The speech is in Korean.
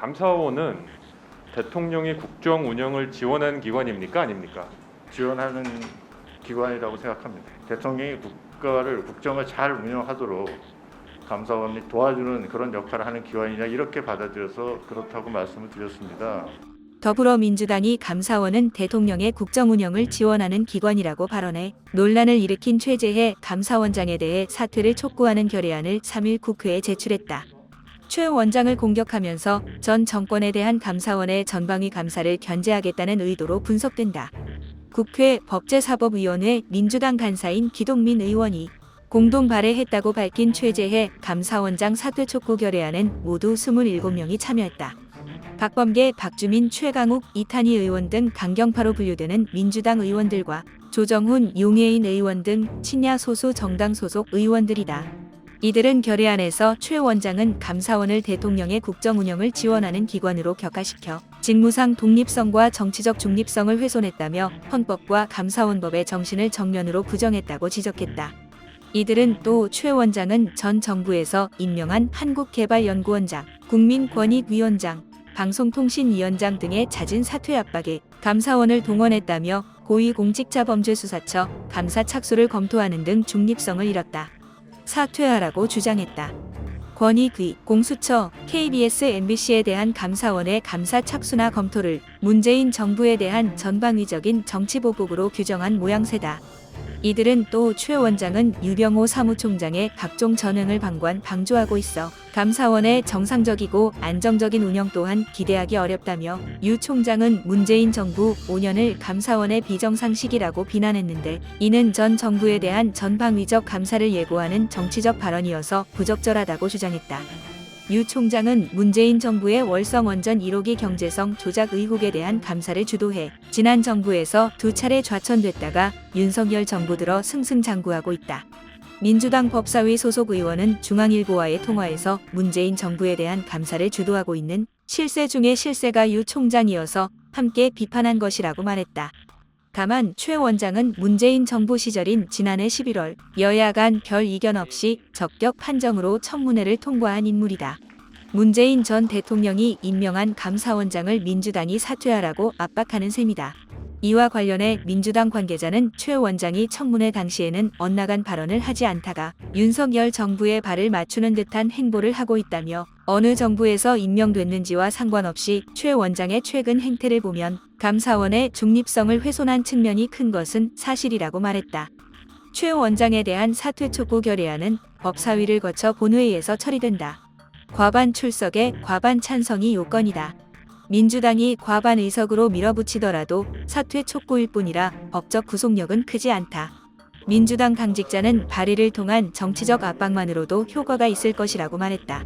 감사원은 대통령이 국정 운영을 지원하는 기관입니까? 아닙니까? 지원하는 기관이라고 생각합니다. 대통령이 국정을 잘 운영하도록 감사원이 도와주는 그런 역할을 하는 기관이냐 이렇게 받아들여서 그렇다고 말씀을 드렸습니다. 더불어민주당이 감사원은 대통령의 국정 운영을 지원하는 기관이라고 발언해 논란을 일으킨 최재해 감사원장에 대해 사퇴를 촉구하는 결의안을 3일 국회에 제출했다. 최 원장을 공격하면서 전 정권에 대한 감사원의 전방위 감사를 견제하겠다는 의도로 분석된다. 국회 법제사법위원회 민주당 간사인 기동민 의원이 공동 발의했다고 밝힌 최재해 감사원장 사퇴 촉구 결의안은 모두 27명이 참여했다. 박범계, 박주민, 최강욱, 이탄희 의원 등 강경파로 분류되는 민주당 의원들과 조정훈, 용해인 의원 등 친야 소수 정당 소속 의원들이다. 이들은 결의안에서 최 원장은 감사원을 대통령의 국정 운영을 지원하는 기관으로 격화시켜 직무상 독립성과 정치적 중립성을 훼손했다며 헌법과 감사원법의 정신을 정면으로 부정했다고 지적했다. 이들은 또 최 원장은 전 정부에서 임명한 한국개발연구원장, 국민권익위원장, 방송통신위원장 등의 잦은 사퇴 압박에 감사원을 동원했다며 고위공직자범죄수사처 감사 착수를 검토하는 등 중립성을 잃었다. 사퇴하라고 주장했다. 권익위, 공수처, KBS, MBC에 대한 감사원의 감사 착수나 검토를 문재인 정부에 대한 전방위적인 정치보복으로 규정한 모양새다. 이들은 또 최 원장은 유병호 사무총장의 각종 전횡을 방조하고 있어 감사원의 정상적이고 안정적인 운영 또한 기대하기 어렵다며 유 총장은 문재인 정부 5년을 감사원의 비정상식이라고 비난했는데 이는 전 정부에 대한 전방위적 감사를 예고하는 정치적 발언이어서 부적절하다고 주장했다. 유 총장은 문재인 정부의 월성원전 1호기 경제성 조작 의혹에 대한 감사를 주도해 지난 정부에서 2차례 좌천됐다가 윤석열 정부 들어 승승장구하고 있다. 민주당 법사위 소속 의원은 중앙일보와의 통화에서 문재인 정부에 대한 감사를 주도하고 있는 실세 중의 실세가 유 총장이어서 함께 비판한 것이라고 말했다. 다만 최 원장은 문재인 정부 시절인 지난해 11월 여야 간 별 이견 없이 적격 판정으로 청문회를 통과한 인물이다. 문재인 전 대통령이 임명한 감사원장을 민주당이 사퇴하라고 압박하는 셈이다. 이와 관련해 민주당 관계자는 최 원장이 청문회 당시에는 엇나간 발언을 하지 않다가 윤석열 정부의 발을 맞추는 듯한 행보를 하고 있다며 어느 정부에서 임명됐는지와 상관없이 최 원장의 최근 행태를 보면 감사원의 중립성을 훼손한 측면이 큰 것은 사실이라고 말했다. 최 원장에 대한 사퇴 촉구 결의안은 법사위를 거쳐 본회의에서 처리된다. 과반 출석에 과반 찬성이 요건이다. 민주당이 과반 의석으로 밀어붙이더라도 사퇴 촉구일 뿐이라 법적 구속력은 크지 않다. 민주당 당직자는 발의를 통한 정치적 압박만으로도 효과가 있을 것이라고 말했다.